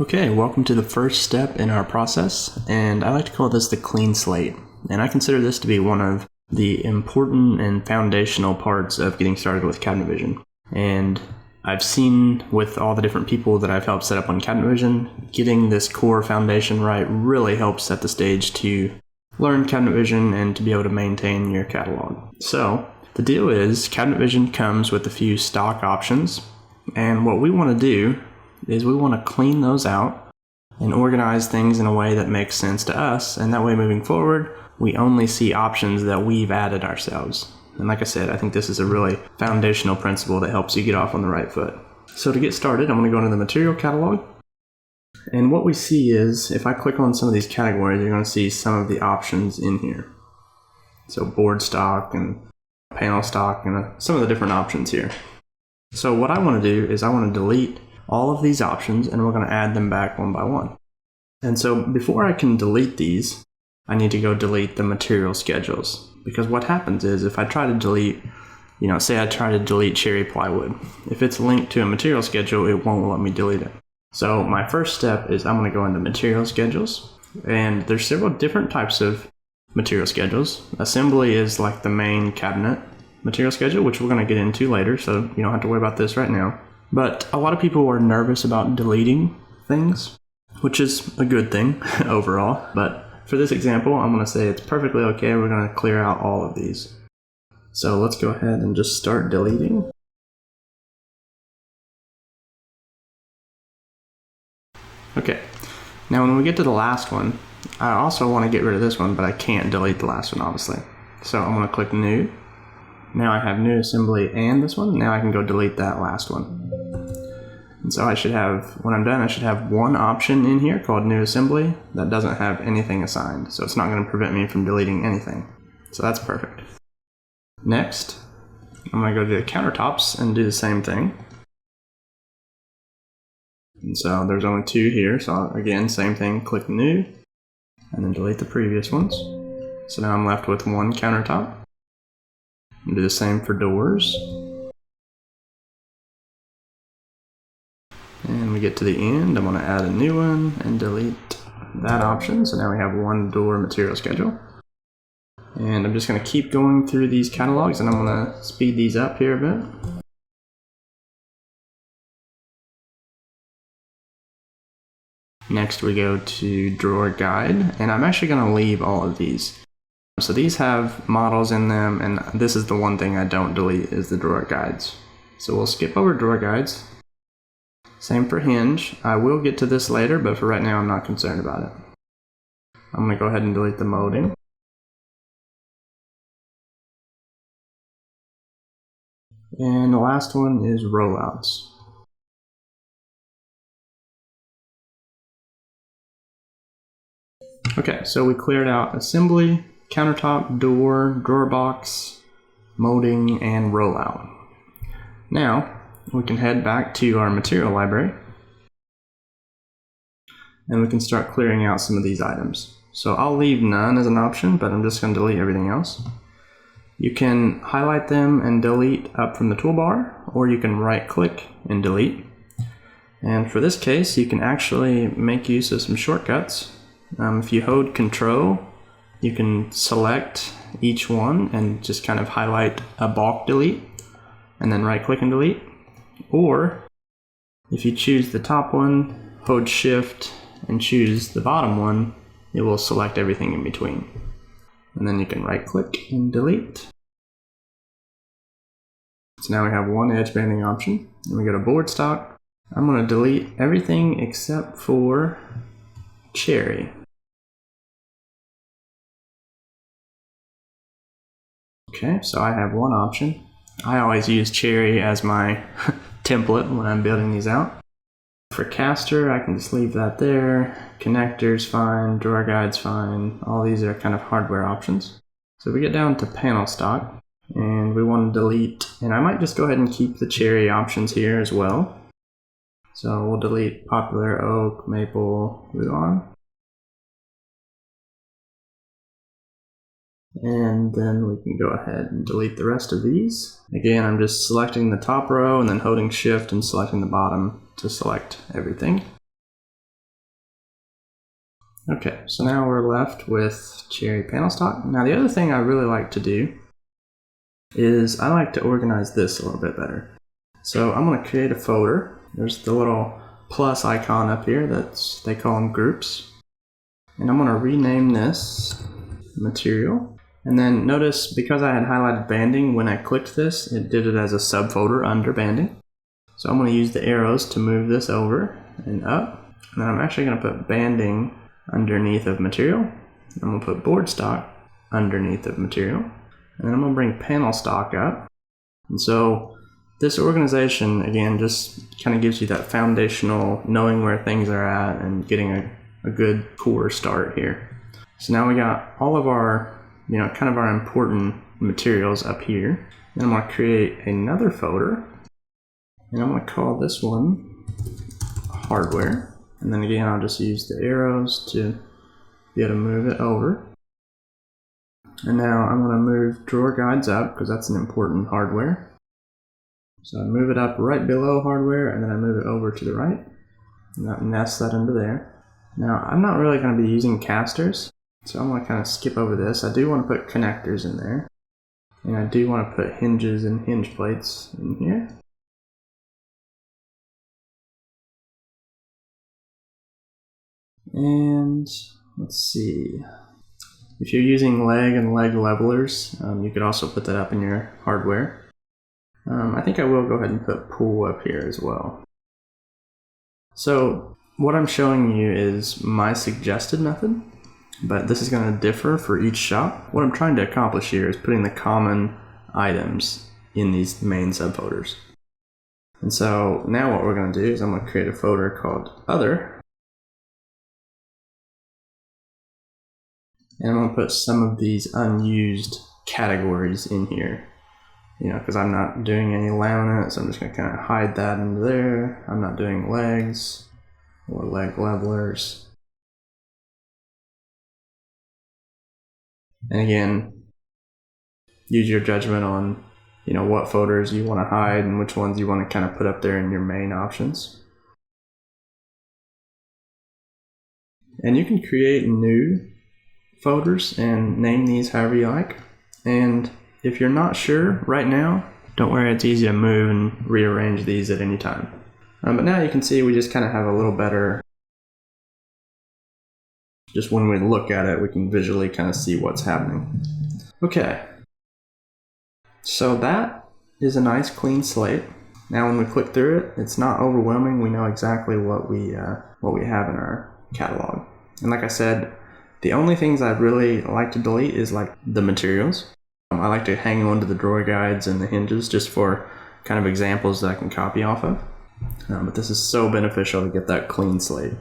Okay, welcome to the first step in our process, and I like to call this the clean slate. And I consider this to be one of the important and foundational parts of getting started with cabinet vision. And I've seen with all the different people that I've helped set up on cabinet vision, getting this core foundation right really helps set the stage to learn cabinet vision and to be able to maintain your catalog. So the deal is cabinet vision comes with a few stock options, and what we want to do is we want to clean those out and organize things in a way that makes sense to us, and that way moving forward we only see options that we've added ourselves. And like I said, I think this is a really foundational principle that helps you get off on the right foot. So to get started, I'm going to go into the material catalog, and what we see is if I click on some of these categories, you're going to see some of the options in here. So board stock and panel stock and some of the different options here. So what I want to do is I want to delete all of these options, and we're going to add them back one by one. And so before I can delete these, I need to go delete the material schedules, because what happens is if I try to delete, say I try to delete cherry plywood, if it's linked to a material schedule, it won't let me delete it. So my first step is I'm going to go into material schedules, and there's several different types of material schedules. Assembly is like the main cabinet material schedule, which we're going to get into later, so you don't have to worry about this right now. But a lot of people are nervous about deleting things, which is a good thing overall. But for this example, I'm going to say it's perfectly okay. We're going to clear out all of these. So let's go ahead and just start deleting. Okay, now when we get to the last one, I also want to get rid of this one, but I can't delete the last one, obviously. So I'm going to click New. Now I have new assembly and this one. Now I can go delete that last one. And so I should have, when I'm done, I should have one option in here called new assembly that doesn't have anything assigned. So it's not going to prevent me from deleting anything. So that's perfect. Next, I'm going to go to the countertops and do the same thing. And so there's only two here. So again, same thing, click new and then delete the previous ones. So now I'm left with one countertop. And do the same for doors. And we get to the end. I'm going to add a new one and delete that option. So now we have one door material schedule. And I'm just going to keep going through these catalogs, and I'm going to speed these up here a bit. Next we go to drawer guide, and I'm actually going to leave all of these. So these have models in them, and this is the one thing I don't delete is the drawer guides. So we'll skip over drawer guides. Same for hinge. I will get to this later, but for right now I'm not concerned about it. I'm going to go ahead and delete the molding. And the last one is rollouts. Okay, so we cleared out assembly, countertop, door, drawer box, molding, and rollout. Now we can head back to our material library and we can start clearing out some of these items. So I'll leave none as an option, but I'm just going to delete everything else. You can highlight them and delete up from the toolbar, or you can right click and delete. And for this case, you can actually make use of some shortcuts. If you hold Control, you can select each one and just kind of highlight a bulk delete and then right click and delete. Or if you choose the top one, hold Shift and choose the bottom one, it will select everything in between. And then you can right click and delete. So now we have one edge banding option. Then we go to board stock. I'm going to delete everything except for cherry. Okay, so I have one option. I always use cherry as my template when I'm building these out. For caster, I can just leave that there. Connectors fine, drawer guides fine. All these are kind of hardware options. So we get down to panel stock and we want to delete, and I might just go ahead and keep the cherry options here as well. So we'll delete poplar, oak, maple, Luan. And then we can go ahead and delete the rest of these. Again, I'm just selecting the top row and then holding Shift and selecting the bottom to select everything. Okay, so now we're left with cherry panel stock. Now the other thing I really like to do is I like to organize this a little bit better. So I'm going to create a folder. There's the little plus icon up here, they call them groups. And I'm going to rename this material. And then notice, because I had highlighted banding, when I clicked this, it did it as a subfolder under banding. So I'm going to use the arrows to move this over and up. And then I'm actually going to put banding underneath of material. I'm going to put board stock underneath of material. And then I'm going to bring panel stock up. And so this organization, again, just kind of gives you that foundational knowing where things are at and getting a good core start here. So now we got all of our, kind of our important materials up here. Then I'm going to create another folder, and I'm going to call this one hardware. And then again, I'll just use the arrows to be able to move it over. And now I'm going to move drawer guides up because that's an important hardware. So I move it up right below hardware, and then I move it over to the right. And that nests that into there. Now, I'm not really going to be using casters, so I'm going to kind of skip over this. I do want to put connectors in there. And I do want to put hinges and hinge plates in here. And let's see. If you're using leg and leg levelers, you could also put that up in your hardware. I think I will go ahead and put pull up here as well. So what I'm showing you is my suggested method, but this is going to differ for each shop. What I'm trying to accomplish here is putting the common items in these main subfolders. And so now what we're going to do is I'm going to create a folder called Other. And I'm going to put some of these unused categories in here. Because I'm not doing any laminate, so I'm just going to kind of hide that into there. I'm not doing legs or leg levelers. And again, use your judgment on, what folders you want to hide and which ones you want to kind of put up there in your main options. And you can create new folders and name these however you like. And if you're not sure right now, don't worry, it's easy to move and rearrange these at any time. But now you can see we just kind of have a little better, just when we look at it, we can visually kind of see what's happening. Okay, so that is a nice clean slate. Now when we click through it, it's not overwhelming. We know exactly what we have in our catalog. And like I said, the only things I'd really like to delete is like the materials. I like to hang on to the drawer guides and the hinges just for kind of examples that I can copy off of. But this is so beneficial to get that clean slate.